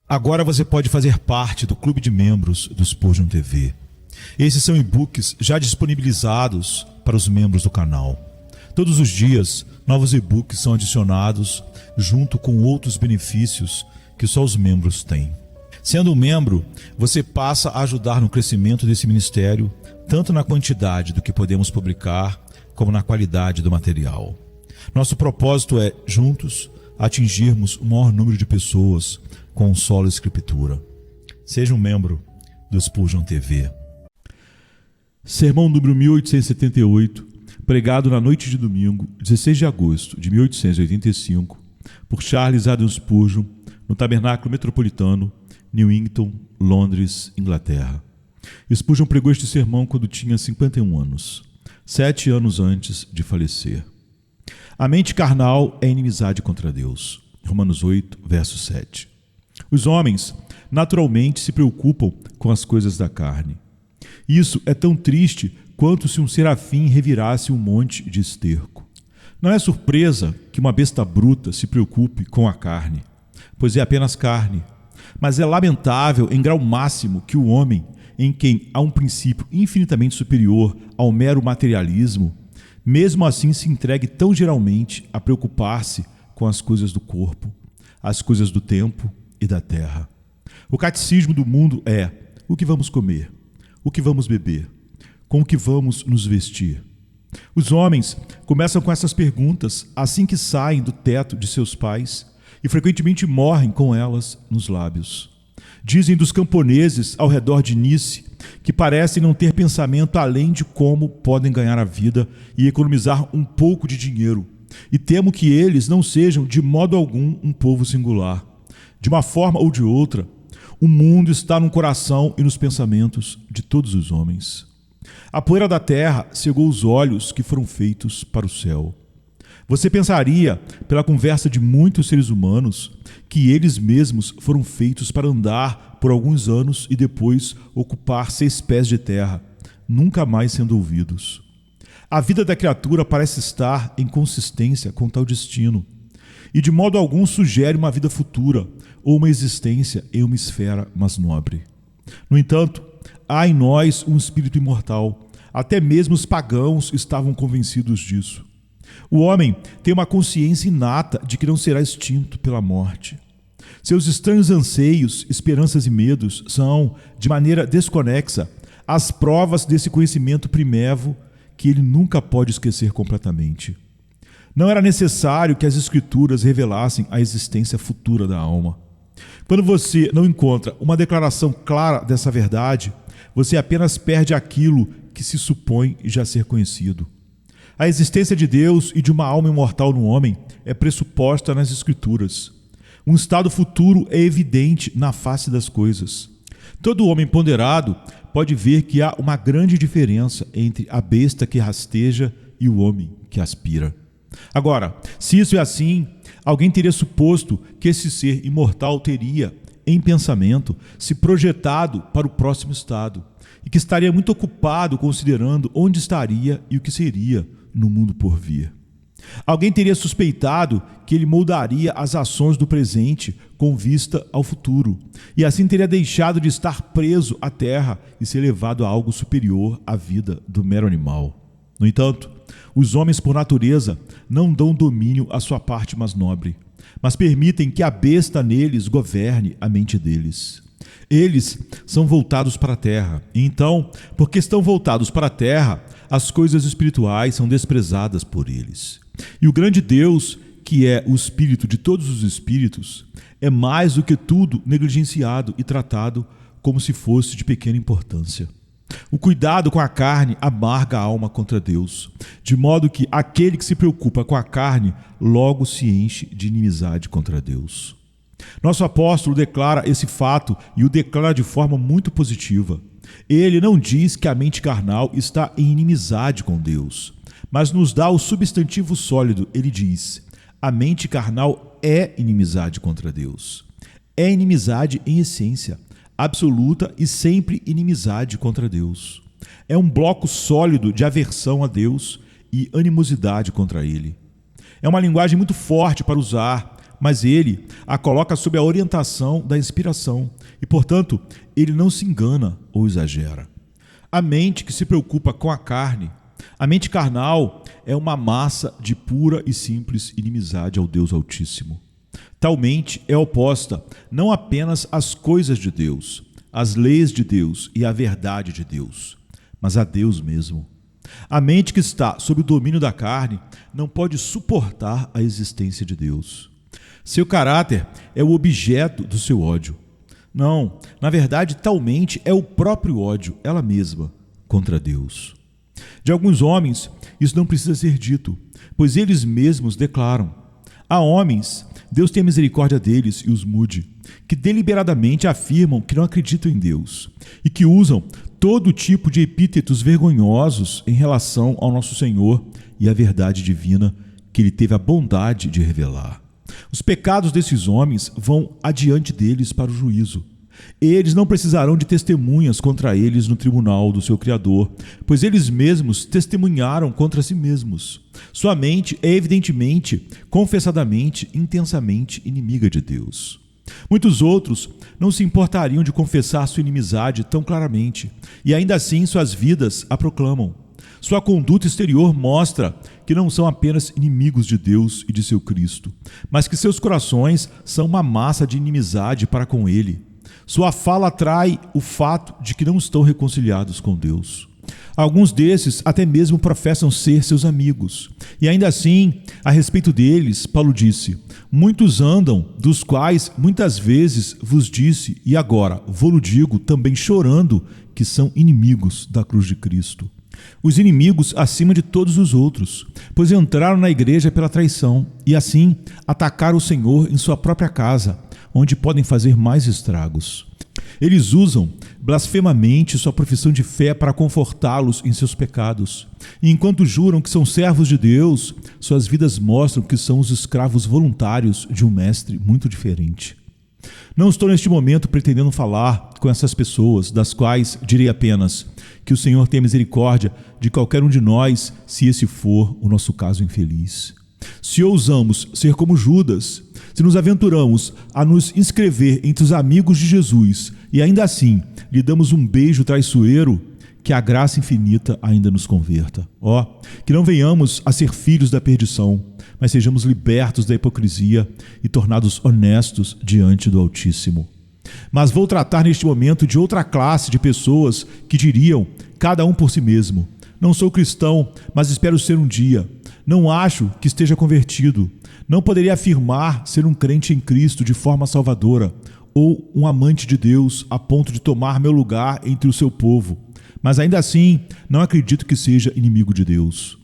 Agora você pode fazer parte do clube de membros do Spurgeon TV. Esses são e-books já disponibilizados para os membros do canal. Todos os dias, novos e-books são adicionados junto com outros benefícios que só os membros têm. Sendo um membro, você passa a ajudar no crescimento desse ministério, tanto na quantidade do que podemos publicar, como na qualidade do material. Nosso propósito é, juntos, atingirmos o maior número de pessoas com solo escritura. Seja um membro do Spurgeon TV. Sermão número 1878, pregado na noite de domingo, 16 de agosto de 1885, por Charles Haddon Spurgeon, no Tabernáculo Metropolitano, Newington, Londres, Inglaterra. Spurgeon pregou este sermão quando tinha 51 anos, 7 anos antes de falecer. A mente carnal é inimizade contra Deus. Romanos 8, verso 7. Os homens naturalmente se preocupam com as coisas da carne. Isso é tão triste quanto se um serafim revirasse um monte de esterco. Não é surpresa que uma besta bruta se preocupe com a carne, pois é apenas carne. Mas é lamentável em grau máximo que o homem, em quem há um princípio infinitamente superior ao mero materialismo, mesmo assim se entregue tão geralmente a preocupar-se com as coisas do corpo, as coisas do tempo e da terra. O catecismo do mundo é: o que vamos comer? O que vamos beber? Com o que vamos nos vestir? Os homens começam com essas perguntas assim que saem do teto de seus pais e frequentemente morrem com elas nos lábios. Dizem dos camponeses ao redor de Nice que parecem não ter pensamento além de como podem ganhar a vida e economizar um pouco de dinheiro, e temo que eles não sejam de modo algum um povo singular. De uma forma ou de outra, o mundo está no coração e nos pensamentos de todos os homens. A poeira da terra cegou os olhos que foram feitos para o céu. Você pensaria, pela conversa de muitos seres humanos, que eles mesmos foram feitos para andar por alguns anos e depois ocupar 6 pés de terra, nunca mais sendo ouvidos. A vida da criatura parece estar em consistência com tal destino, e de modo algum sugere uma vida futura ou uma existência em uma esfera mais nobre. No entanto, há em nós um espírito imortal. Até mesmo os pagãos estavam convencidos disso. O homem tem uma consciência inata de que não será extinto pela morte. Seus estranhos anseios, esperanças e medos são, de maneira desconexa, as provas desse conhecimento primevo que ele nunca pode esquecer completamente. Não era necessário que as Escrituras revelassem a existência futura da alma. Quando você não encontra uma declaração clara dessa verdade, você apenas perde aquilo que se supõe já ser conhecido. A existência de Deus e de uma alma imortal no homem é pressuposta nas Escrituras. Um estado futuro é evidente na face das coisas. Todo homem ponderado pode ver que há uma grande diferença entre a besta que rasteja e o homem que aspira. Agora, se isso é assim, alguém teria suposto que esse ser imortal teria, em pensamento, se projetado para o próximo estado e que estaria muito ocupado considerando onde estaria e o que seria no mundo por vir. Alguém teria suspeitado que ele moldaria as ações do presente com vista ao futuro, e assim teria deixado de estar preso à terra e ser levado a algo superior à vida do mero animal. No entanto, os homens por natureza não dão domínio à sua parte mais nobre, mas permitem que a besta neles governe a mente deles. Eles são voltados para a terra, e então, porque estão voltados para a terra, as coisas espirituais são desprezadas por eles. E o grande Deus, que é o espírito de todos os espíritos, é mais do que tudo negligenciado e tratado como se fosse de pequena importância. O cuidado com a carne amarga a alma contra Deus, de modo que aquele que se preocupa com a carne logo se enche de inimizade contra Deus. Nosso apóstolo declara esse fato e o declara de forma muito positiva. Ele não diz que a mente carnal está em inimizade com Deus, mas nos dá o substantivo sólido. Ele diz: a mente carnal é inimizade contra Deus. É inimizade em essência, absoluta e sempre inimizade contra Deus. É um bloco sólido de aversão a Deus e animosidade contra Ele. É uma linguagem muito forte para usar, mas ele a coloca sob a orientação da inspiração e, portanto, ele não se engana ou exagera. A mente que se preocupa com a carne, a mente carnal, é uma massa de pura e simples inimizade ao Deus Altíssimo. Tal mente é oposta não apenas às coisas de Deus, às leis de Deus e à verdade de Deus, mas a Deus mesmo. A mente que está sob o domínio da carne não pode suportar a existência de Deus. Seu caráter é o objeto do seu ódio. Não, na verdade, tal mente é o próprio ódio, ela mesma, contra Deus. De alguns homens, isso não precisa ser dito, pois eles mesmos declaram: há homens, Deus tenha misericórdia deles e os mude, que deliberadamente afirmam que não acreditam em Deus e que usam todo tipo de epítetos vergonhosos em relação ao nosso Senhor e à verdade divina que Ele teve a bondade de revelar. Os pecados desses homens vão adiante deles para o juízo. Eles não precisarão de testemunhas contra eles no tribunal do seu Criador, pois eles mesmos testemunharam contra si mesmos. Sua mente é evidentemente, confessadamente, intensamente inimiga de Deus. Muitos outros não se importariam de confessar sua inimizade tão claramente, e ainda assim suas vidas a proclamam. Sua conduta exterior mostra que não são apenas inimigos de Deus e de seu Cristo, mas que seus corações são uma massa de inimizade para com Ele. Sua fala atrai o fato de que não estão reconciliados com Deus. Alguns desses até mesmo professam ser seus amigos. E ainda assim, a respeito deles, Paulo disse: muitos andam, dos quais muitas vezes vos disse, e agora vou-lo digo também chorando, que são inimigos da cruz de Cristo. Os inimigos acima de todos os outros, pois entraram na igreja pela traição e assim atacaram o Senhor em sua própria casa, onde podem fazer mais estragos. Eles usam blasfemamente sua profissão de fé para confortá-los em seus pecados. E enquanto juram que são servos de Deus, suas vidas mostram que são os escravos voluntários de um mestre muito diferente. Não estou neste momento pretendendo falar com essas pessoas, das quais direi apenas que o Senhor tenha misericórdia de qualquer um de nós, se esse for o nosso caso infeliz. Se ousamos ser como Judas, se nos aventuramos a nos inscrever entre os amigos de Jesus e ainda assim lhe damos um beijo traiçoeiro, que a graça infinita ainda nos converta. Que não venhamos a ser filhos da perdição, mas sejamos libertos da hipocrisia e tornados honestos diante do Altíssimo. Mas vou tratar neste momento de outra classe de pessoas que diriam, cada um por si mesmo: não sou cristão, mas espero ser um dia. Não acho que esteja convertido. Não poderia afirmar ser um crente em Cristo de forma salvadora, ou um amante de Deus a ponto de tomar meu lugar entre o seu povo. Mas ainda assim, não acredito que seja inimigo de Deus.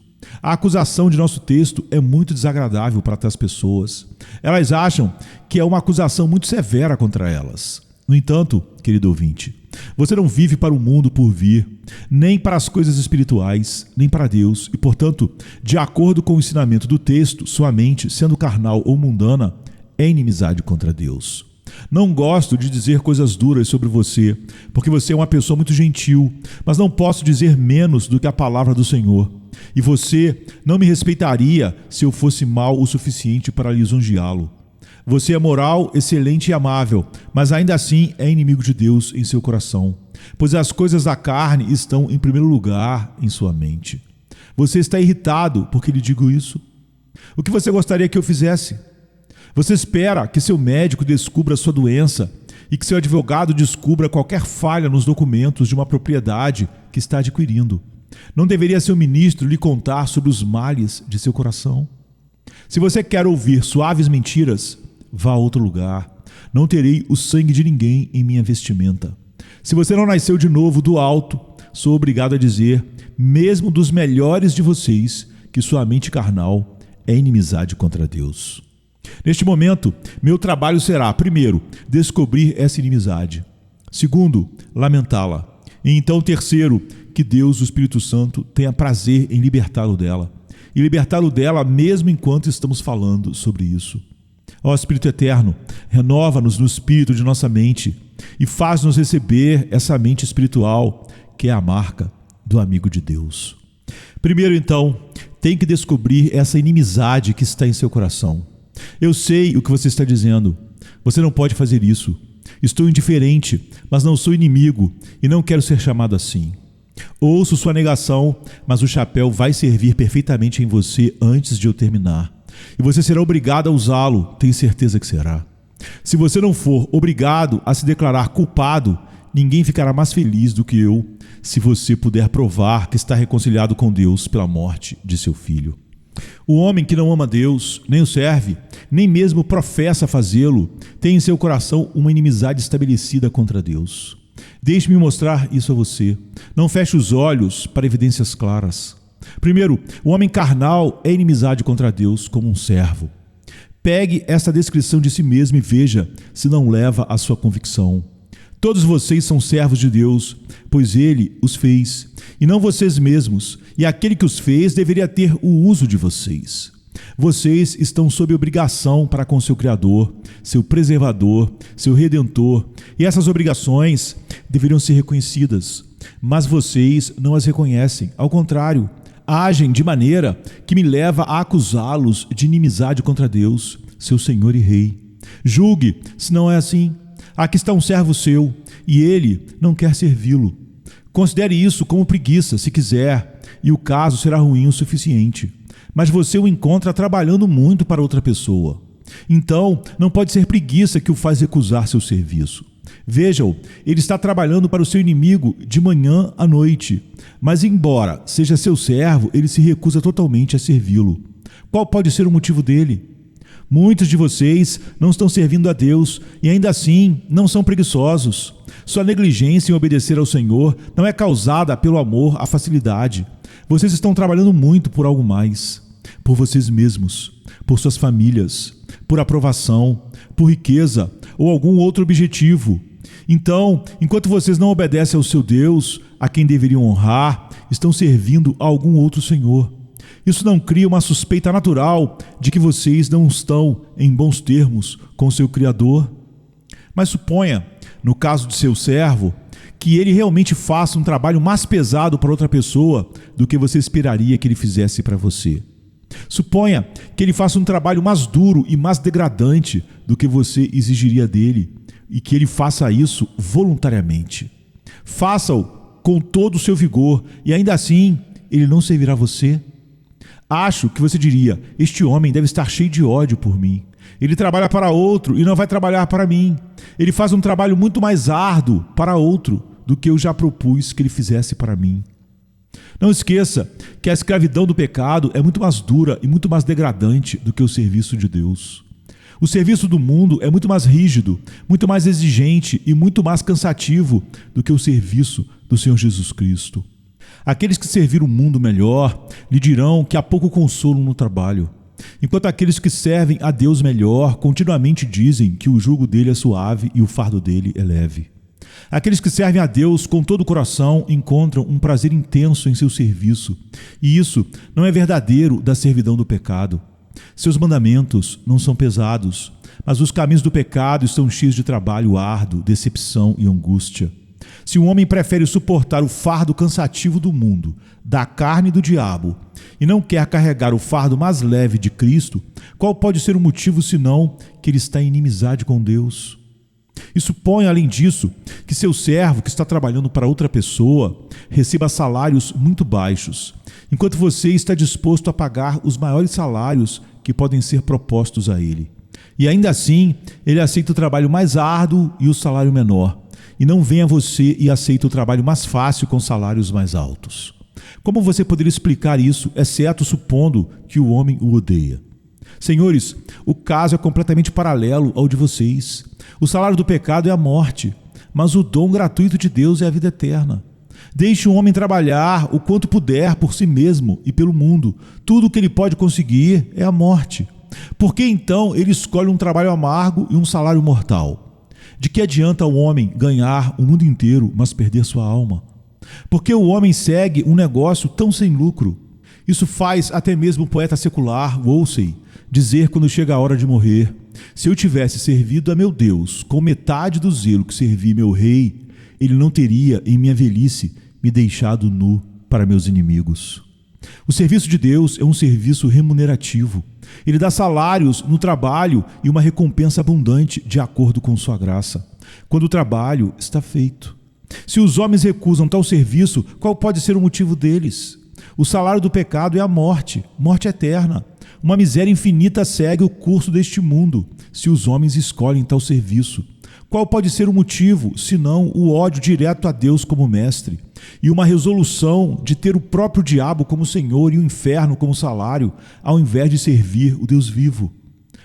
A acusação de nosso texto é muito desagradável para tais pessoas. Elas acham que é uma acusação muito severa contra elas. No entanto, querido ouvinte, você não vive para o mundo por vir, nem para as coisas espirituais, nem para Deus, e, portanto, de acordo com o ensinamento do texto, sua mente, sendo carnal ou mundana, é inimizade contra Deus. Não gosto de dizer coisas duras sobre você, porque você é uma pessoa muito gentil, mas não posso dizer menos do que a palavra do Senhor. E você não me respeitaria se eu fosse mau o suficiente para lisonjeá-lo. Você é moral, excelente e amável, mas ainda assim é inimigo de Deus em seu coração, pois as coisas da carne estão em primeiro lugar em sua mente. Você está irritado porque lhe digo isso? O que você gostaria que eu fizesse? Você espera que seu médico descubra sua doença e que seu advogado descubra qualquer falha nos documentos de uma propriedade que está adquirindo. Não deveria seu ministro lhe contar sobre os males de seu coração? Se você quer ouvir suaves mentiras, vá a outro lugar. Não terei o sangue de ninguém em minha vestimenta. Se você não nasceu de novo do alto, sou obrigado a dizer, mesmo dos melhores de vocês, que sua mente carnal é inimizade contra Deus. Neste momento, meu trabalho será, primeiro, descobrir essa inimizade. Segundo, lamentá-la. E então, terceiro, que Deus, o Espírito Santo, tenha prazer em libertá-lo dela. E libertá-lo dela mesmo enquanto estamos falando sobre isso. Ó Espírito Eterno, renova-nos no espírito de nossa mente e faz-nos receber essa mente espiritual, que é a marca do amigo de Deus. Primeiro, então, tem que descobrir essa inimizade que está em seu coração. Eu sei o que você está dizendo. Você não pode fazer isso. Estou indiferente, mas não sou inimigo e não quero ser chamado assim. Ouço sua negação, mas o chapéu vai servir perfeitamente em você antes de eu terminar. E você será obrigado a usá-lo, tenho certeza que será. Se você não for obrigado a se declarar culpado, ninguém ficará mais feliz do que eu, se você puder provar que está reconciliado com Deus pela morte de seu filho. O homem que não ama Deus, nem o serve, nem mesmo professa fazê-lo, tem em seu coração uma inimizade estabelecida contra Deus. Deixe-me mostrar isso a você. Não feche os olhos para evidências claras. Primeiro, o homem carnal é inimizade contra Deus como um servo. Pegue esta descrição de si mesmo e veja se não leva à sua convicção. Todos vocês são servos de Deus, pois Ele os fez, e não vocês mesmos, e aquele que os fez deveria ter o uso de vocês. Vocês estão sob obrigação para com seu Criador, seu preservador, seu Redentor, e essas obrigações deveriam ser reconhecidas, mas vocês não as reconhecem, ao contrário, agem de maneira que me leva a acusá-los de inimizade contra Deus, seu Senhor e Rei. Julgue se não é assim. Aqui está um servo seu, e ele não quer servi-lo. Considere isso como preguiça, se quiser, e o caso será ruim o suficiente. Mas você o encontra trabalhando muito para outra pessoa. Então, não pode ser preguiça que o faz recusar seu serviço. Veja-o, ele está trabalhando para o seu inimigo de manhã à noite. Mas, embora seja seu servo, ele se recusa totalmente a servi-lo. Qual pode ser o motivo dele? Muitos de vocês não estão servindo a Deus e ainda assim não são preguiçosos. Sua negligência em obedecer ao Senhor não é causada pelo amor à facilidade. Vocês estão trabalhando muito por algo mais. Por vocês mesmos, por suas famílias, por aprovação, por riqueza ou algum outro objetivo. Então, enquanto vocês não obedecem ao seu Deus, a quem deveriam honrar, estão servindo a algum outro Senhor. Isso não cria uma suspeita natural de que vocês não estão em bons termos com seu Criador? Mas suponha, no caso de seu servo, que ele realmente faça um trabalho mais pesado para outra pessoa do que você esperaria que ele fizesse para você. Suponha que ele faça um trabalho mais duro e mais degradante do que você exigiria dele e que ele faça isso voluntariamente. Faça-o com todo o seu vigor e ainda assim ele não servirá você. Acho que você diria, este homem deve estar cheio de ódio por mim. Ele trabalha para outro e não vai trabalhar para mim. Ele faz um trabalho muito mais árduo para outro do que eu já propus que ele fizesse para mim. Não esqueça que a escravidão do pecado é muito mais dura e muito mais degradante do que o serviço de Deus. O serviço do mundo é muito mais rígido, muito mais exigente e muito mais cansativo do que o serviço do Senhor Jesus Cristo. Aqueles que serviram o mundo melhor lhe dirão que há pouco consolo no trabalho, enquanto aqueles que servem a Deus melhor continuamente dizem que o jugo dele é suave e o fardo dele é leve. Aqueles que servem a Deus com todo o coração encontram um prazer intenso em seu serviço, e isso não é verdadeiro da servidão do pecado. Seus mandamentos não são pesados, mas os caminhos do pecado estão cheios de trabalho árduo, decepção e angústia. Se um homem prefere suportar o fardo cansativo do mundo, da carne e do diabo, e não quer carregar o fardo mais leve de Cristo, qual pode ser o motivo senão que ele está em inimizade com Deus? E suponha, além disso, que seu servo que está trabalhando para outra pessoa receba salários muito baixos, enquanto você está disposto a pagar os maiores salários que podem ser propostos a ele. E ainda assim, ele aceita o trabalho mais árduo e o salário menor, e não vem a você e aceita o trabalho mais fácil com salários mais altos. Como você poderia explicar isso, exceto supondo que o homem o odeia? Senhores, o caso é completamente paralelo ao de vocês. O salário do pecado é a morte, mas o dom gratuito de Deus é a vida eterna. Deixe o homem trabalhar o quanto puder por si mesmo e pelo mundo. Tudo o que ele pode conseguir é a morte. Por que então ele escolhe um trabalho amargo e um salário mortal? De que adianta o homem ganhar o mundo inteiro, mas perder sua alma? Por que o homem segue um negócio tão sem lucro? Isso faz até mesmo o poeta secular, Wolsey, dizer quando chega a hora de morrer: se eu tivesse servido a meu Deus com metade do zelo que servi meu rei, ele não teria, em minha velhice, me deixado nu para meus inimigos. O serviço de Deus é um serviço remunerativo. Ele dá salários no trabalho e uma recompensa abundante de acordo com sua graça, quando o trabalho está feito. Se os homens recusam tal serviço, qual pode ser o motivo deles? O salário do pecado é a morte, morte eterna. Uma miséria infinita segue o curso deste mundo, se os homens escolhem tal serviço. Qual pode ser o motivo, senão o ódio direto a Deus como mestre, e uma resolução de ter o próprio diabo como senhor e o inferno como salário, ao invés de servir o Deus vivo?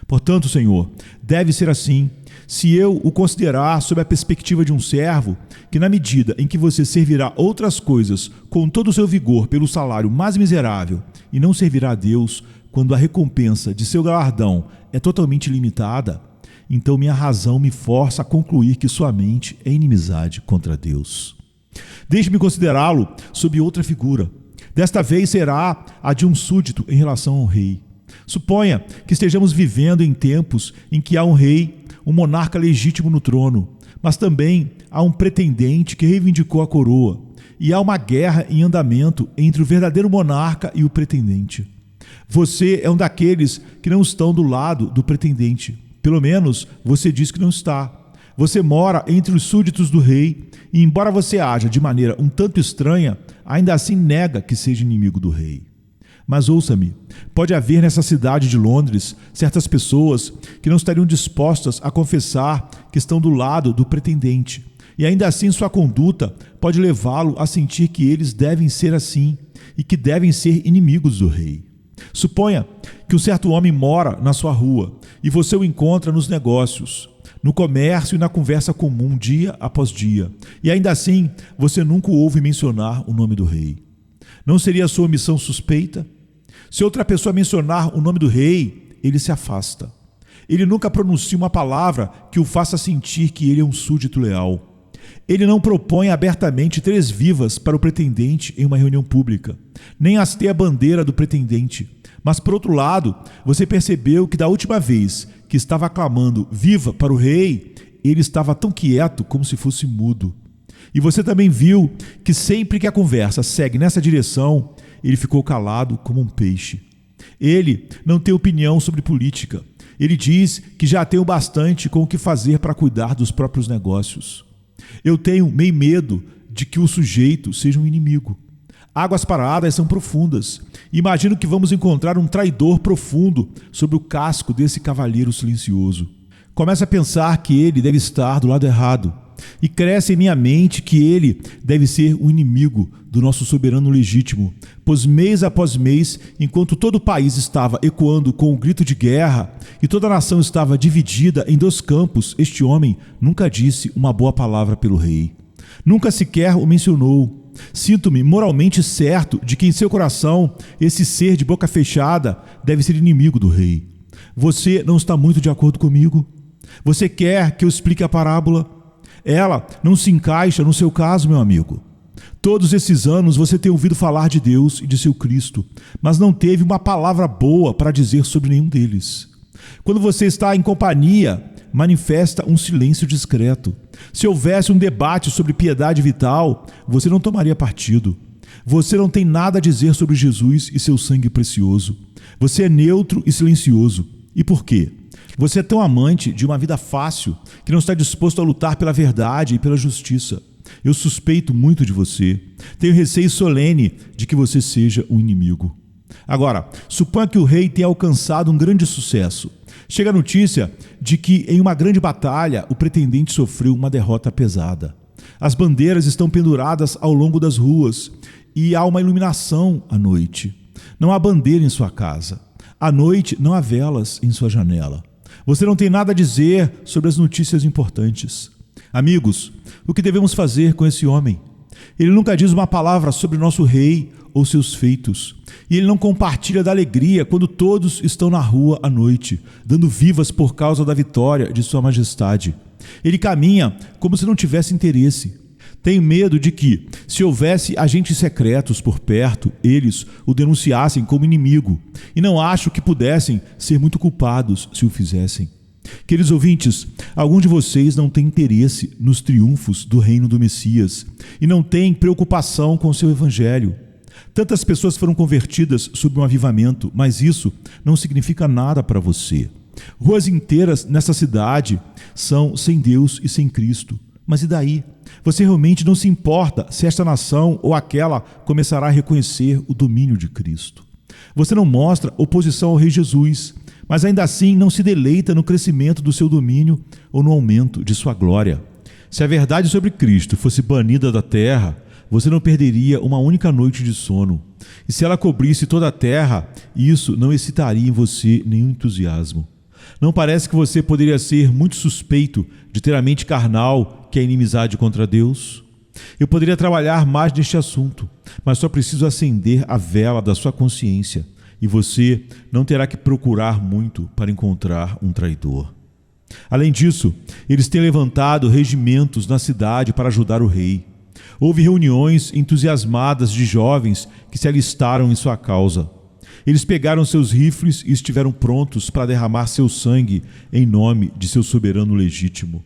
Portanto, Senhor, deve ser assim. Se eu o considerar sob a perspectiva de um servo, que na medida em que você servirá outras coisas com todo o seu vigor pelo salário mais miserável, e não servirá a Deus quando a recompensa de seu galardão é totalmente limitada, então minha razão me força a concluir que sua mente é inimizade contra Deus. Deixe-me considerá-lo sob outra figura. Desta vez será a de um súdito em relação ao rei. Suponha que estejamos vivendo em tempos em que há um rei, um monarca legítimo no trono, mas também há um pretendente que reivindicou a coroa, e há uma guerra em andamento entre o verdadeiro monarca e o pretendente. Você é um daqueles que não estão do lado do pretendente. Pelo menos você diz que não está. Você mora entre os súditos do rei e, embora você haja de maneira um tanto estranha, ainda assim nega que seja inimigo do rei. Mas ouça-me, pode haver nessa cidade de Londres certas pessoas que não estariam dispostas a confessar que estão do lado do pretendente, e ainda assim sua conduta pode levá-lo a sentir que eles devem ser assim e que devem ser inimigos do rei. Suponha que um certo homem mora na sua rua e você o encontra nos negócios, no comércio e na conversa comum dia após dia, e ainda assim você nunca o ouve mencionar o nome do rei. Não seria a sua missão suspeita? Se outra pessoa mencionar o nome do rei, ele se afasta. Ele nunca pronuncia uma palavra que o faça sentir que ele é um súdito leal. Ele não propõe abertamente 3 vivas para o pretendente em uma reunião pública, nem hasteia a bandeira do pretendente. Mas, por outro lado, você percebeu que da última vez que estava aclamando viva para o rei, ele estava tão quieto como se fosse mudo. E você também viu que sempre que a conversa segue nessa direção, ele ficou calado como um peixe. Ele não tem opinião sobre política. Ele diz que já tem o bastante com o que fazer para cuidar dos próprios negócios. Eu tenho meio medo de que o sujeito seja um inimigo. Águas paradas são profundas. Imagino que vamos encontrar um traidor profundo sobre o casco desse cavalheiro silencioso. Começo a pensar que ele deve estar do lado errado. E cresce em minha mente que ele deve ser o inimigo do nosso soberano legítimo, pois mês após mês, enquanto todo o país estava ecoando com o grito de guerra e toda a nação estava dividida em 2 campos, este homem nunca disse uma boa palavra pelo rei. Nunca sequer o mencionou. Sinto-me moralmente certo de que em seu coração esse ser de boca fechada deve ser inimigo do rei. Você não está muito de acordo comigo? Você quer que eu explique a parábola? Ela não se encaixa no seu caso, meu amigo. Todos esses anos você tem ouvido falar de Deus e de seu Cristo, mas não teve uma palavra boa para dizer sobre nenhum deles. Quando você está em companhia, manifesta um silêncio discreto. Se houvesse um debate sobre piedade vital, você não tomaria partido. Você não tem nada a dizer sobre Jesus e seu sangue precioso. Você é neutro e silencioso. E por quê? Você é tão amante de uma vida fácil que não está disposto a lutar pela verdade e pela justiça. Eu suspeito muito de você. Tenho receio solene de que você seja um inimigo. Agora, suponha que o rei tenha alcançado um grande sucesso. Chega a notícia de que em uma grande batalha o pretendente sofreu uma derrota pesada. As bandeiras estão penduradas ao longo das ruas e há uma iluminação à noite. Não há bandeira em sua casa. À noite não há velas em sua janela. Você não tem nada a dizer sobre as notícias importantes. Amigos, o que devemos fazer com esse homem? Ele nunca diz uma palavra sobre nosso rei ou seus feitos. E ele não compartilha da alegria quando todos estão na rua à noite, dando vivas por causa da vitória de sua majestade. Ele caminha como se não tivesse interesse. Tenho medo de que, se houvesse agentes secretos por perto, eles o denunciassem como inimigo, e não acho que pudessem ser muito culpados se o fizessem. Queridos ouvintes, alguns de vocês não têm interesse nos triunfos do reino do Messias e não têm preocupação com o seu evangelho. Tantas pessoas foram convertidas sob um avivamento, mas isso não significa nada para você. Ruas inteiras nessa cidade são sem Deus e sem Cristo. Mas e daí? Você realmente não se importa se esta nação ou aquela começará a reconhecer o domínio de Cristo. Você não mostra oposição ao Rei Jesus, mas ainda assim não se deleita no crescimento do seu domínio ou no aumento de sua glória. Se a verdade sobre Cristo fosse banida da terra, você não perderia uma única noite de sono. E se ela cobrisse toda a terra, isso não excitaria em você nenhum entusiasmo. Não parece que você poderia ser muito suspeito de ter a mente carnal, que é inimizade contra Deus? Eu poderia trabalhar mais neste assunto, mas só preciso acender a vela da sua consciência, e você não terá que procurar muito para encontrar um traidor. Além disso, eles têm levantado regimentos na cidade para ajudar o rei. Houve reuniões entusiasmadas de jovens que se alistaram em sua causa. Eles pegaram seus rifles e estiveram prontos para derramar seu sangue em nome de seu soberano legítimo.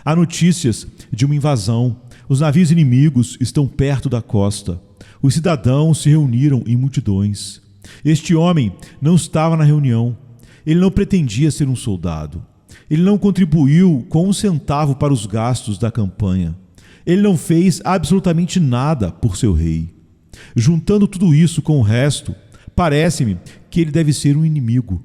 Há notícias de uma invasão. Os navios inimigos estão perto da costa. Os cidadãos se reuniram em multidões. Este homem não estava na reunião. Ele não pretendia ser um soldado. Ele não contribuiu com um centavo para os gastos da campanha. Ele não fez absolutamente nada por seu rei. Juntando tudo isso com o resto, parece-me que ele deve ser um inimigo.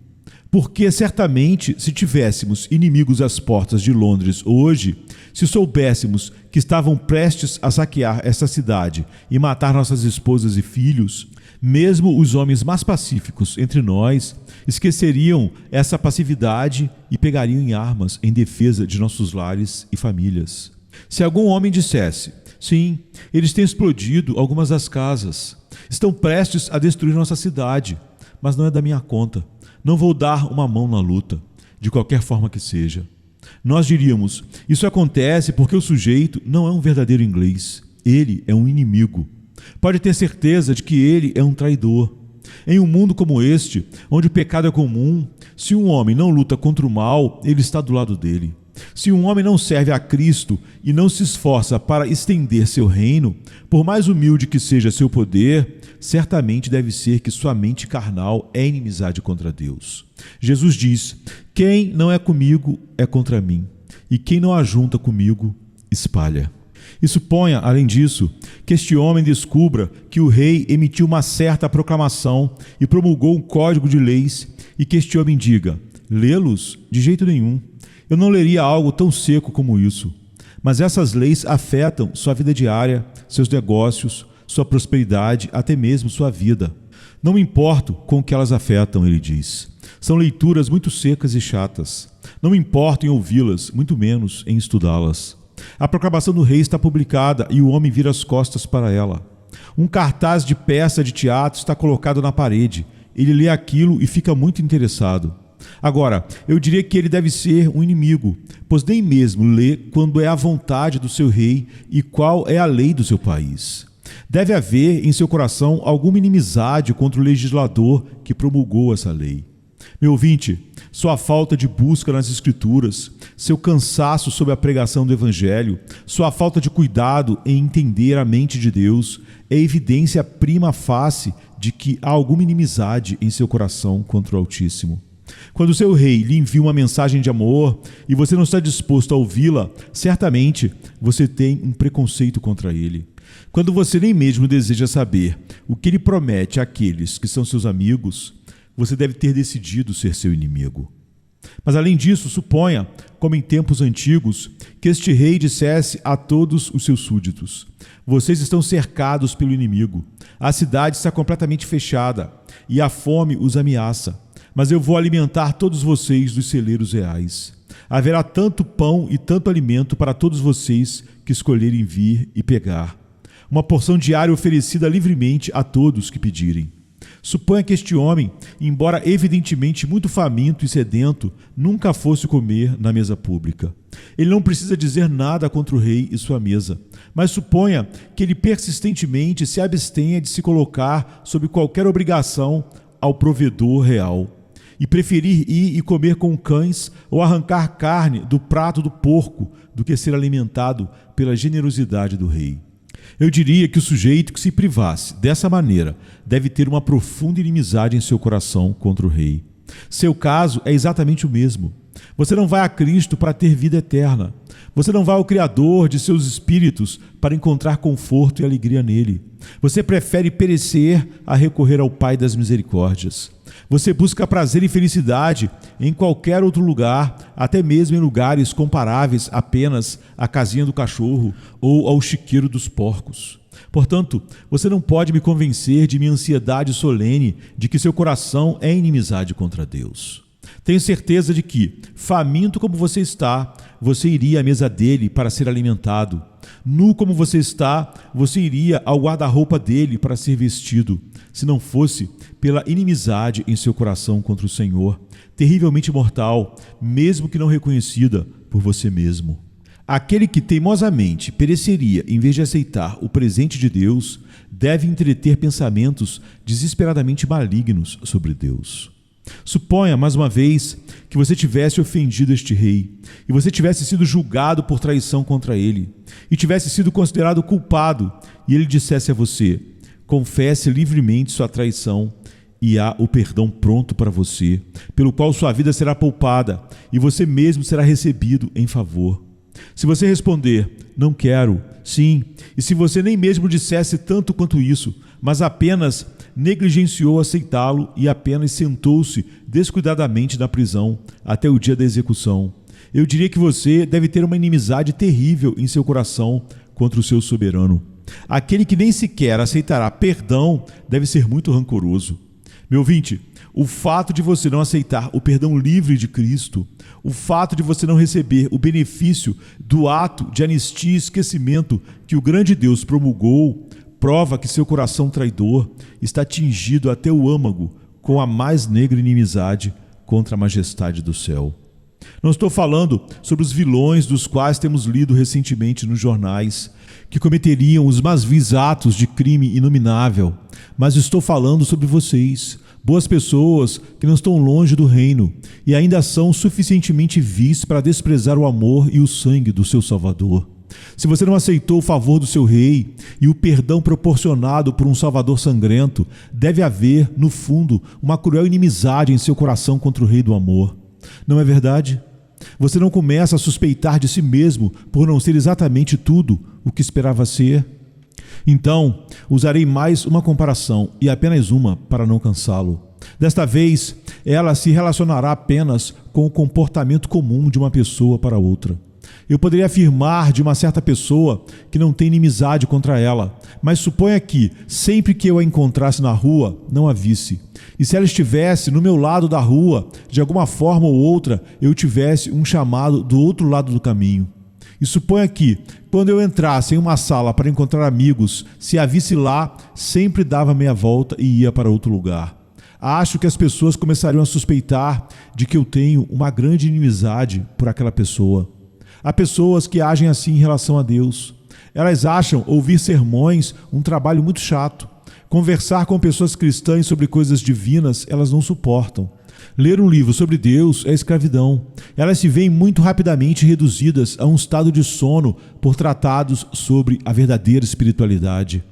Porque certamente, se tivéssemos inimigos às portas de Londres hoje, se soubéssemos que estavam prestes a saquear essa cidade e matar nossas esposas e filhos, mesmo os homens mais pacíficos entre nós esqueceriam essa passividade e pegariam em armas em defesa de nossos lares e famílias. Se algum homem dissesse: sim, eles têm explodido algumas das casas, estão prestes a destruir nossa cidade, mas não é da minha conta, não vou dar uma mão na luta, de qualquer forma que seja. Nós diríamos: isso acontece porque o sujeito não é um verdadeiro inglês, ele é um inimigo. Pode ter certeza de que ele é um traidor. Em um mundo como este, onde o pecado é comum, se um homem não luta contra o mal, ele está do lado dele. Se um homem não serve a Cristo e não se esforça para estender seu reino, por mais humilde que seja seu poder, certamente deve ser que sua mente carnal é inimizade contra Deus. Jesus diz: quem não é comigo é contra mim, e quem não ajunta comigo, espalha. E suponha, além disso, que este homem descubra que o rei emitiu uma certa proclamação e promulgou um código de leis, e que este homem diga: lê-los? De jeito nenhum. Eu não leria algo tão seco como isso. Mas essas leis afetam sua vida diária, seus negócios, sua prosperidade, até mesmo sua vida. Não me importo com o que elas afetam, ele diz. São leituras muito secas e chatas. Não me importo em ouvi-las, muito menos em estudá-las. A proclamação do rei está publicada e o homem vira as costas para ela. Um cartaz de peça de teatro está colocado na parede. Ele lê aquilo e fica muito interessado. Agora, eu diria que ele deve ser um inimigo, pois nem mesmo lê quando é a vontade do seu rei e qual é a lei do seu país. Deve haver em seu coração alguma inimizade contra o legislador que promulgou essa lei. Meu ouvinte, sua falta de busca nas Escrituras, seu cansaço sobre a pregação do Evangelho, sua falta de cuidado em entender a mente de Deus é evidência prima facie de que há alguma inimizade em seu coração contra o Altíssimo. Quando seu rei lhe envia uma mensagem de amor e você não está disposto a ouvi-la, certamente você tem um preconceito contra ele. Quando você nem mesmo deseja saber o que ele promete àqueles que são seus amigos, você deve ter decidido ser seu inimigo. Mas além disso, suponha, como em tempos antigos, que este rei dissesse a todos os seus súditos: vocês estão cercados pelo inimigo, a cidade está completamente fechada e a fome os ameaça. Mas eu vou alimentar todos vocês dos celeiros reais. Haverá tanto pão e tanto alimento para todos vocês que escolherem vir e pegar. Uma porção diária oferecida livremente a todos que pedirem. Suponha que este homem, embora evidentemente muito faminto e sedento, nunca fosse comer na mesa pública. Ele não precisa dizer nada contra o rei e sua mesa, mas suponha que ele persistentemente se abstenha de se colocar sob qualquer obrigação ao provedor real, e preferir ir e comer com cães ou arrancar carne do prato do porco do que ser alimentado pela generosidade do rei. Eu diria que o sujeito que se privasse dessa maneira deve ter uma profunda inimizade em seu coração contra o rei. Seu caso é exatamente o mesmo. Você não vai a Cristo para ter vida eterna. Você não vai ao Criador de seus espíritos para encontrar conforto e alegria nele. Você prefere perecer a recorrer ao Pai das misericórdias. Você busca prazer e felicidade em qualquer outro lugar, até mesmo em lugares comparáveis apenas à casinha do cachorro ou ao chiqueiro dos porcos. Portanto, você não pode me convencer de minha ansiedade solene de que seu coração é inimizade contra Deus. Tenho certeza de que, faminto como você está, você iria à mesa dele para ser alimentado. Nu como você está, você iria ao guarda-roupa dele para ser vestido, se não fosse pela inimizade em seu coração contra o Senhor, terrivelmente mortal, mesmo que não reconhecida por você mesmo. Aquele que teimosamente pereceria em vez de aceitar o presente de Deus, deve entreter pensamentos desesperadamente malignos sobre Deus. Suponha, mais uma vez, que você tivesse ofendido este rei, e você tivesse sido julgado por traição contra ele, e tivesse sido considerado culpado, e ele dissesse a você: confesse livremente sua traição, e há o perdão pronto para você, pelo qual sua vida será poupada, e você mesmo será recebido em favor. Se você responder: não quero, sim, e se você nem mesmo dissesse tanto quanto isso, mas apenas negligenciou aceitá-lo e apenas sentou-se descuidadamente na prisão até o dia da execução, eu diria que você deve ter uma inimizade terrível em seu coração contra o seu soberano. Aquele que nem sequer aceitará perdão deve ser muito rancoroso. Meu ouvinte, o fato de você não aceitar o perdão livre de Cristo, o fato de você não receber o benefício do ato de anistia e esquecimento que o grande Deus promulgou, prova que seu coração traidor está tingido até o âmago com a mais negra inimizade contra a majestade do céu. Não estou falando sobre os vilões dos quais temos lido recentemente nos jornais, que cometeriam os mais vis atos de crime inominável, mas estou falando sobre vocês, boas pessoas que não estão longe do reino e ainda são suficientemente vis para desprezar o amor e o sangue do seu Salvador. Se você não aceitou o favor do seu rei e o perdão proporcionado por um Salvador sangrento, deve haver, no fundo, uma cruel inimizade em seu coração contra o rei do amor. Não é verdade? Você não começa a suspeitar de si mesmo por não ser exatamente tudo o que esperava ser? Então, usarei mais uma comparação, e apenas uma, para não cansá-lo. Desta vez, ela se relacionará apenas com o comportamento comum de uma pessoa para outra. Eu poderia afirmar de uma certa pessoa que não tem inimizade contra ela, mas suponha que, sempre que eu a encontrasse na rua, não a visse. E se ela estivesse no meu lado da rua, de alguma forma ou outra, eu tivesse um chamado do outro lado do caminho. E suponha que, quando eu entrasse em uma sala para encontrar amigos, se a visse lá, sempre dava meia volta e ia para outro lugar. Acho que as pessoas começariam a suspeitar de que eu tenho uma grande inimizade por aquela pessoa. Há pessoas que agem assim em relação a Deus. Elas acham ouvir sermões um trabalho muito chato. Conversar com pessoas cristãs sobre coisas divinas, elas não suportam. Ler um livro sobre Deus é escravidão. Elas se veem muito rapidamente reduzidas a um estado de sono por tratados sobre a verdadeira espiritualidade.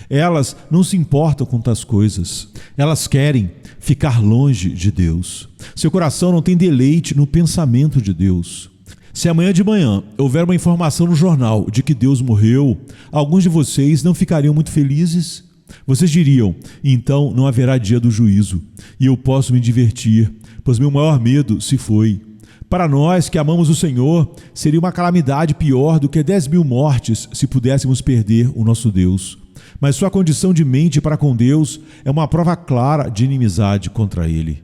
Elas não se importam com tais coisas. Elas querem ficar longe de Deus. Seu coração não tem deleite no pensamento de Deus. Se amanhã de manhã houver uma informação no jornal de que Deus morreu, alguns de vocês não ficariam muito felizes? Vocês diriam: então não haverá dia do juízo, e eu posso me divertir, pois meu maior medo se foi. Para nós que amamos o Senhor, seria uma calamidade pior do que 10.000 mortes se pudéssemos perder o nosso Deus. Mas sua condição de mente para com Deus é uma prova clara de inimizade contra Ele.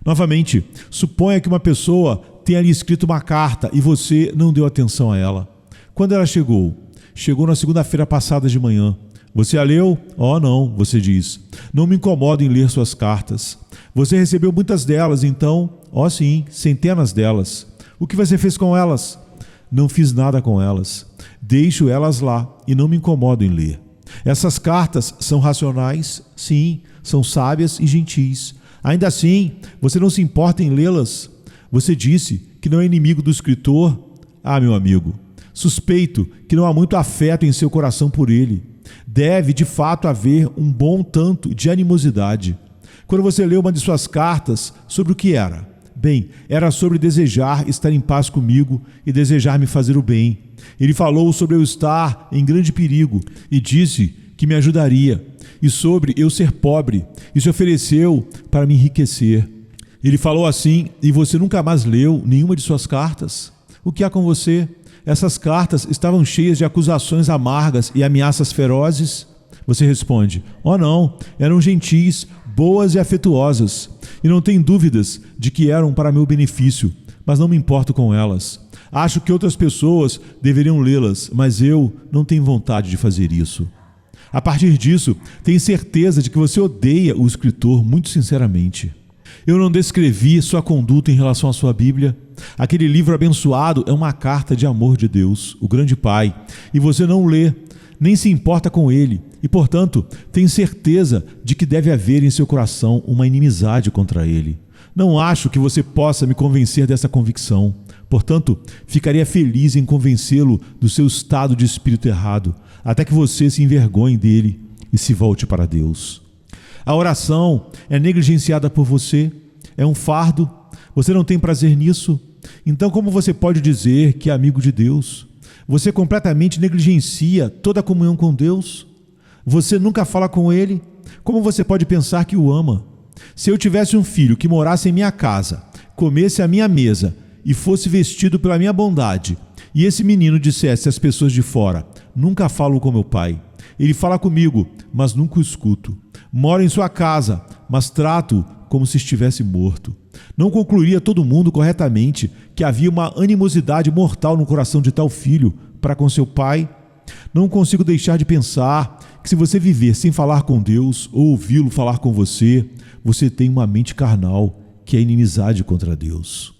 Novamente, suponha que uma pessoa tenha lhe escrito uma carta e você não deu atenção a ela. Quando ela chegou? Chegou na segunda-feira passada de manhã. Você a leu? Oh, não, você diz. Não me incomodo em ler suas cartas. Você recebeu muitas delas, então? Oh, sim, centenas delas. O que você fez com elas? Não fiz nada com elas. Deixo elas lá e não me incomodo em ler. Essas cartas são racionais? Sim, são sábias e gentis. Ainda assim, você não se importa em lê-las? Você disse que não é inimigo do escritor? Ah, meu amigo, suspeito que não há muito afeto em seu coração por ele. Deve, de fato, haver um bom tanto de animosidade. Quando você leu uma de suas cartas, sobre o que era? Bem, era sobre desejar estar em paz comigo e desejar me fazer o bem. Ele falou sobre eu estar em grande perigo e disse que me ajudaria, e sobre eu ser pobre, e se ofereceu para me enriquecer. Ele falou assim, e você nunca mais leu nenhuma de suas cartas? O que há com você? Essas cartas estavam cheias de acusações amargas e ameaças ferozes? Você responde, oh não, eram gentis, boas e afetuosas, e não tem dúvidas de que eram para meu benefício, mas não me importo com elas. Acho que outras pessoas deveriam lê-las, mas eu não tenho vontade de fazer isso. A partir disso, tenho certeza de que você odeia o escritor muito sinceramente. Eu não descrevi sua conduta em relação à sua Bíblia. Aquele livro abençoado é uma carta de amor de Deus, o grande Pai, e você não o lê, nem se importa com ele, e, portanto, tenho certeza de que deve haver em seu coração uma inimizade contra ele. Não acho que você possa me convencer dessa convicção. Portanto, ficaria feliz em convencê-lo do seu estado de espírito errado, até que você se envergonhe dele e se volte para Deus. A oração é negligenciada por você? É um fardo? Você não tem prazer nisso? Então, como você pode dizer que é amigo de Deus? Você completamente negligencia toda a comunhão com Deus? Você nunca fala com Ele? Como você pode pensar que o ama? Se eu tivesse um filho que morasse em minha casa, comesse à minha mesa e fosse vestido pela minha bondade, e esse menino dissesse às pessoas de fora, nunca falo com meu pai, ele fala comigo, mas nunca o escuto. Moro em sua casa, mas trato-o como se estivesse morto. Não concluiria todo mundo corretamente que havia uma animosidade mortal no coração de tal filho para com seu pai? Não consigo deixar de pensar que se você viver sem falar com Deus ou ouvi-lo falar com você, você tem uma mente carnal que é inimizade contra Deus.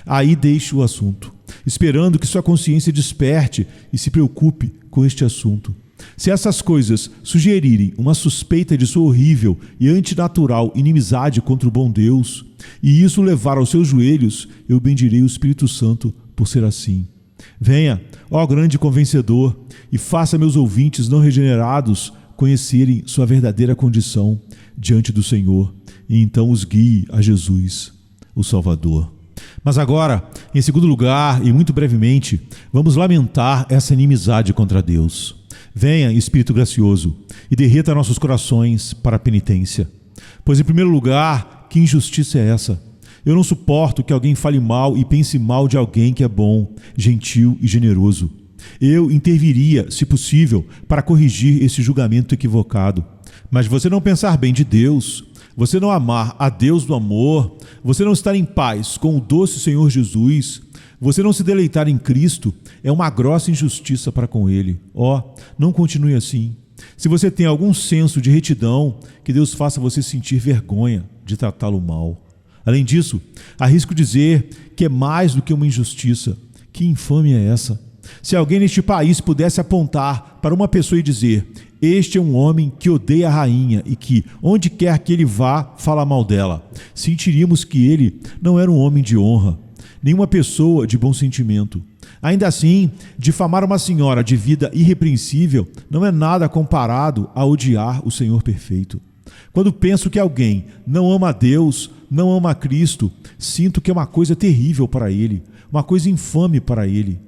Aí deixe o assunto, esperando que sua consciência desperte e se preocupe com este assunto. Se essas coisas sugerirem uma suspeita de sua horrível e antinatural inimizade contra o bom Deus, e isso levar aos seus joelhos, eu bendirei o Espírito Santo por ser assim. Venha, ó grande convencedor, e faça meus ouvintes não regenerados conhecerem sua verdadeira condição diante do Senhor, e então os guie a Jesus, o Salvador. Mas agora, em segundo lugar, e muito brevemente, vamos lamentar essa inimizade contra Deus. Venha, Espírito gracioso, e derreta nossos corações para a penitência. Pois, em primeiro lugar, que injustiça é essa? Eu não suporto que alguém fale mal e pense mal de alguém que é bom, gentil e generoso. Eu interviria, se possível, para corrigir esse julgamento equivocado. Mas você não pensar bem de Deus, você não amar a Deus do amor, você não estar em paz com o doce Senhor Jesus, você não se deleitar em Cristo, é uma grossa injustiça para com Ele. Não continue assim. Se você tem algum senso de retidão, que Deus faça você sentir vergonha de tratá-lo mal. Além disso, arrisco dizer que é mais do que uma injustiça. Que infâmia é essa? Se alguém neste país pudesse apontar para uma pessoa e dizer, este é um homem que odeia a rainha e que, onde quer que ele vá, fala mal dela, sentiríamos que ele não era um homem de honra, nenhuma pessoa de bom sentimento. Ainda assim, difamar uma senhora de vida irrepreensível não é nada comparado a odiar o Senhor perfeito. Quando penso que alguém não ama a Deus, não ama a Cristo, sinto que é uma coisa terrível para ele, uma coisa infame para ele.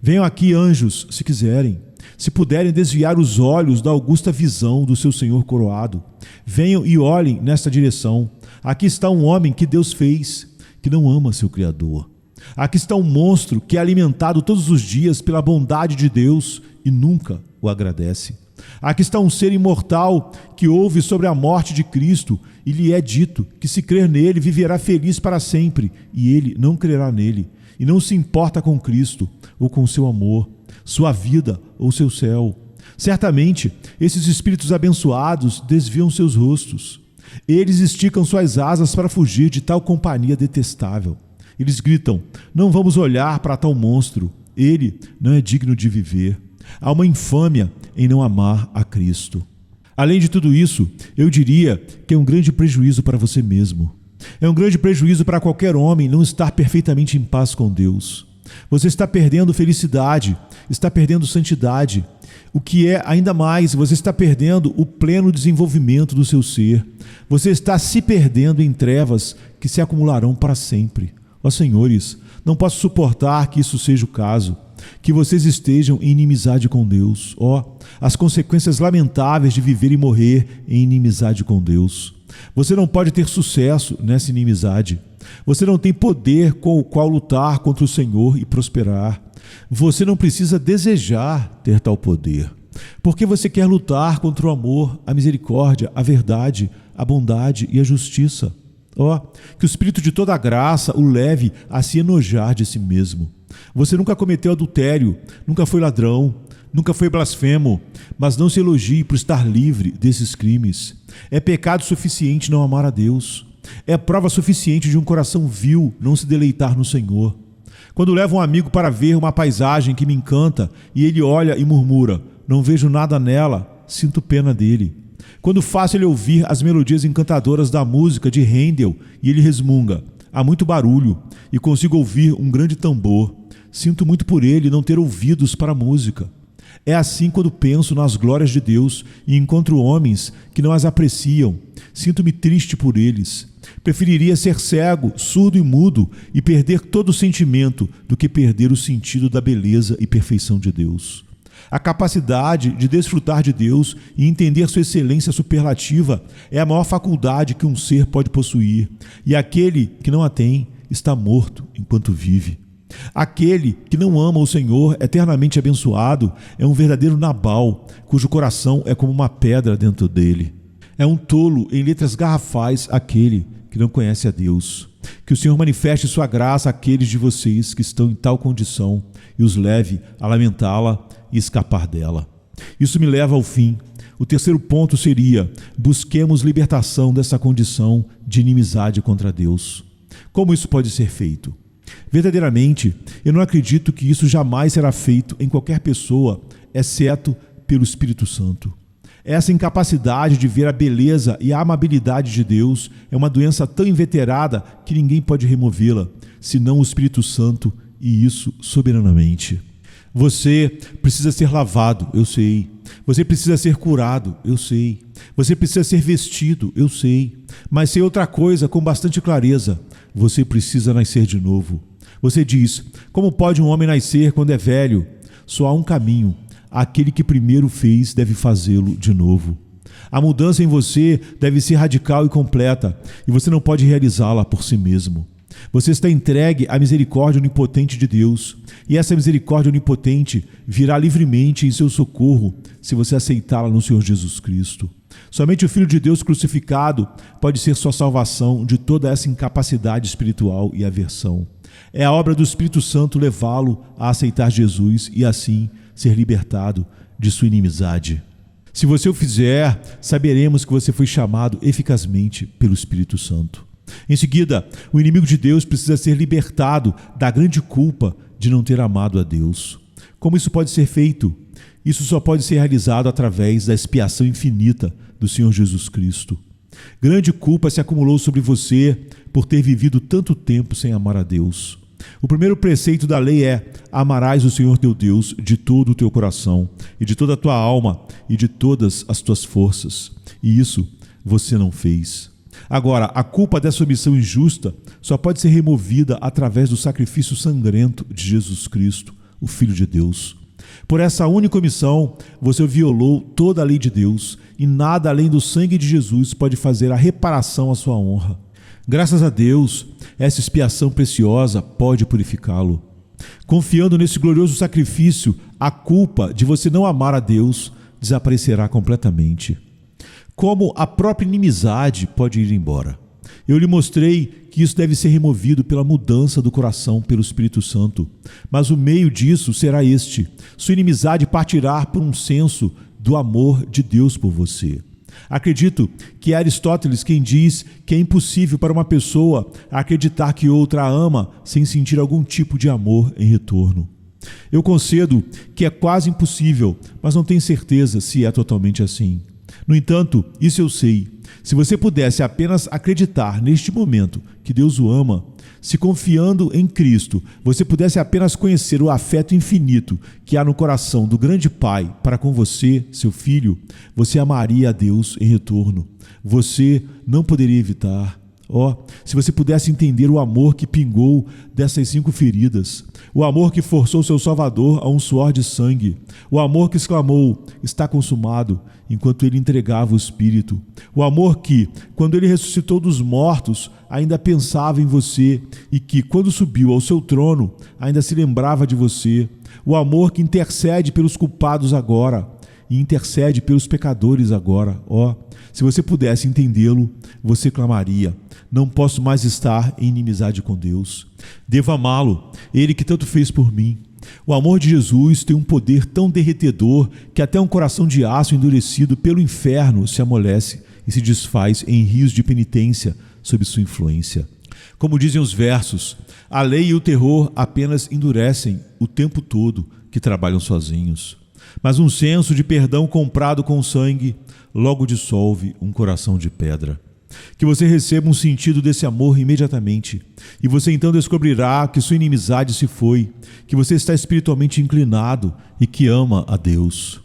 Venham aqui, anjos, se quiserem, se puderem desviar os olhos da augusta visão do seu Senhor coroado. Venham e olhem nesta direção. Aqui está um homem que Deus fez, que não ama seu Criador. Aqui está um monstro que é alimentado todos os dias pela bondade de Deus e nunca o agradece. Aqui está um ser imortal que ouve sobre a morte de Cristo e lhe é dito que se crer nele viverá feliz para sempre, e ele não crerá nele e não se importa com Cristo ou com seu amor, sua vida ou seu céu. Certamente, esses espíritos abençoados desviam seus rostos. Eles esticam suas asas para fugir de tal companhia detestável. Eles gritam, não vamos olhar para tal monstro, ele não é digno de viver. Há uma infâmia em não amar a Cristo. Além de tudo isso, eu diria que é um grande prejuízo para você mesmo. É um grande prejuízo para qualquer homem não estar perfeitamente em paz com Deus. Você está perdendo felicidade, está perdendo santidade. O que é ainda mais, você está perdendo o pleno desenvolvimento do seu ser. Você está se perdendo em trevas que se acumularão para sempre. Ó senhores, não posso suportar que isso seja o caso, que vocês estejam em inimizade com Deus. As consequências lamentáveis de viver e morrer em inimizade com Deus. Você não pode ter sucesso nessa inimizade. Você não tem poder com o qual lutar contra o Senhor e prosperar. Você não precisa desejar ter tal poder, porque você quer lutar contra o amor, a misericórdia, a verdade, a bondade e a justiça. Que o Espírito de toda a graça o leve a se enojar de si mesmo. Você nunca cometeu adultério, nunca foi ladrão, nunca foi blasfemo, mas não se elogie por estar livre desses crimes. É pecado suficiente não amar a Deus. É prova suficiente de um coração vil não se deleitar no Senhor. Quando levo um amigo para ver uma paisagem que me encanta e ele olha e murmura, não vejo nada nela, sinto pena dele. Quando faço ele ouvir as melodias encantadoras da música de Handel e ele resmunga, há muito barulho, e consigo ouvir um grande tambor, sinto muito por ele não ter ouvidos para a música. É assim quando penso nas glórias de Deus e encontro homens que não as apreciam, sinto-me triste por eles. Preferiria ser cego, surdo e mudo e perder todo o sentimento do que perder o sentido da beleza e perfeição de Deus. A capacidade de desfrutar de Deus e entender sua excelência superlativa é a maior faculdade que um ser pode possuir, e aquele que não a tem está morto enquanto vive. Aquele que não ama o Senhor, eternamente abençoado, é um verdadeiro Nabal, cujo coração é como uma pedra dentro dele. É um tolo em letras garrafais aquele que não conhece a Deus. Que o Senhor manifeste sua graça àqueles de vocês que estão em tal condição e os leve a lamentá-la e escapar dela. Isso me leva ao fim. O terceiro ponto seria: busquemos libertação dessa condição de inimizade contra Deus. Como isso pode ser feito? Verdadeiramente, eu não acredito que isso jamais será feito em qualquer pessoa, exceto pelo Espírito Santo. Essa incapacidade de ver a beleza e a amabilidade de Deus é uma doença tão inveterada que ninguém pode removê-la, senão o Espírito Santo, e isso soberanamente. Você precisa ser lavado, eu sei. Você precisa ser curado, eu sei. Você precisa ser vestido, eu sei. Mas sei outra coisa com bastante clareza: você precisa nascer de novo. Você diz: como pode um homem nascer quando é velho? Só há um caminho. Aquele que primeiro fez deve fazê-lo de novo. A mudança em você deve ser radical e completa, e você não pode realizá-la por si mesmo. Você está entregue à misericórdia onipotente de Deus, e essa misericórdia onipotente virá livremente em seu socorro se você aceitá-la no Senhor Jesus Cristo. Somente o Filho de Deus crucificado pode ser sua salvação de toda essa incapacidade espiritual e aversão. É a obra do Espírito Santo levá-lo a aceitar Jesus e assim ser libertado de sua inimizade. Se você o fizer, saberemos que você foi chamado eficazmente pelo Espírito Santo. Em seguida, o inimigo de Deus precisa ser libertado da grande culpa de não ter amado a Deus. Como isso pode ser feito? Isso só pode ser realizado através da expiação infinita do Senhor Jesus Cristo. Grande culpa se acumulou sobre você por ter vivido tanto tempo sem amar a Deus. O primeiro preceito da lei é: amarás o Senhor teu Deus de todo o teu coração, e de toda a tua alma, e de todas as tuas forças. E isso você não fez. Agora, a culpa dessa omissão injusta só pode ser removida através do sacrifício sangrento de Jesus Cristo, o Filho de Deus. Por essa única omissão, você violou toda a lei de Deus, e nada além do sangue de Jesus pode fazer a reparação à sua honra. Graças a Deus, essa expiação preciosa pode purificá-lo. Confiando nesse glorioso sacrifício, a culpa de você não amar a Deus desaparecerá completamente. Como a própria inimizade pode ir embora. Eu lhe mostrei que isso deve ser removido pela mudança do coração pelo Espírito Santo. Mas o meio disso será este: sua inimizade partirá por um senso do amor de Deus por você. Acredito que é Aristóteles quem diz que é impossível para uma pessoa acreditar que outra a ama sem sentir algum tipo de amor em retorno. Eu concedo que é quase impossível, mas não tenho certeza se é totalmente assim. No entanto, isso eu sei: se você pudesse apenas acreditar neste momento que Deus o ama, se confiando em Cristo, você pudesse apenas conhecer o afeto infinito que há no coração do grande Pai para com você, seu filho, você amaria a Deus em retorno. Você não poderia evitar. Se você pudesse entender o amor que pingou dessas 5 feridas, o amor que forçou seu Salvador a um suor de sangue, o amor que exclamou: está consumado, enquanto ele entregava o Espírito, o amor que, quando ele ressuscitou dos mortos, ainda pensava em você e que, quando subiu ao seu trono, ainda se lembrava de você, o amor que intercede pelos culpados agora e intercede pelos pecadores agora. Se você pudesse entendê-lo, você clamaria: não posso mais estar em inimizade com Deus. Devo amá-lo, Ele que tanto fez por mim. O amor de Jesus tem um poder tão derretedor que até um coração de aço endurecido pelo inferno se amolece e se desfaz em rios de penitência sob sua influência. Como dizem os versos, a lei e o terror apenas endurecem o tempo todo que trabalham sozinhos. Mas um senso de perdão comprado com sangue logo dissolve um coração de pedra. Que você receba um sentido desse amor imediatamente, e você então descobrirá que sua inimizade se foi, que você está espiritualmente inclinado e que ama a Deus.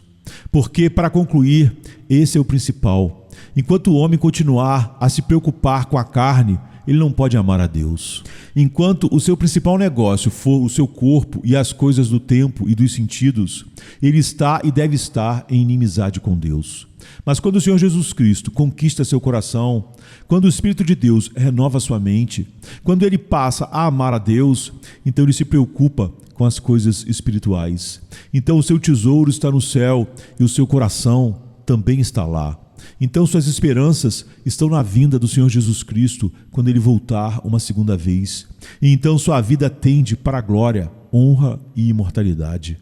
Porque, para concluir, esse é o principal: enquanto o homem continuar a se preocupar com a carne, ele não pode amar a Deus. Enquanto o seu principal negócio for o seu corpo e as coisas do tempo e dos sentidos, ele está e deve estar em inimizade com Deus. Mas quando o Senhor Jesus Cristo conquista seu coração, quando o Espírito de Deus renova sua mente, quando ele passa a amar a Deus, então ele se preocupa com as coisas espirituais. Então o seu tesouro está no céu e o seu coração também está lá. Então suas esperanças estão na vinda do Senhor Jesus Cristo quando ele voltar uma segunda vez. E então sua vida tende para a glória, honra e imortalidade.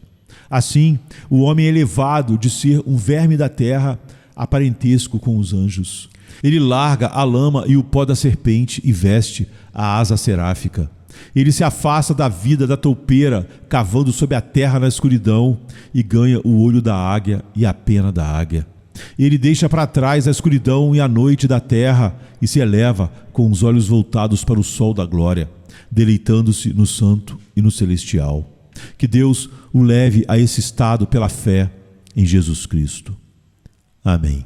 Assim, o homem é elevado de ser um verme da terra a parentesco com os anjos. Ele larga a lama e o pó da serpente e veste a asa seráfica. Ele se afasta da vida da toupeira, cavando sob a terra na escuridão, e ganha o olho da águia e a pena da águia. Ele deixa para trás a escuridão e a noite da terra e se eleva com os olhos voltados para o sol da glória, deleitando-se no santo e no celestial. Que Deus o leve a esse estado pela fé em Jesus Cristo. Amém.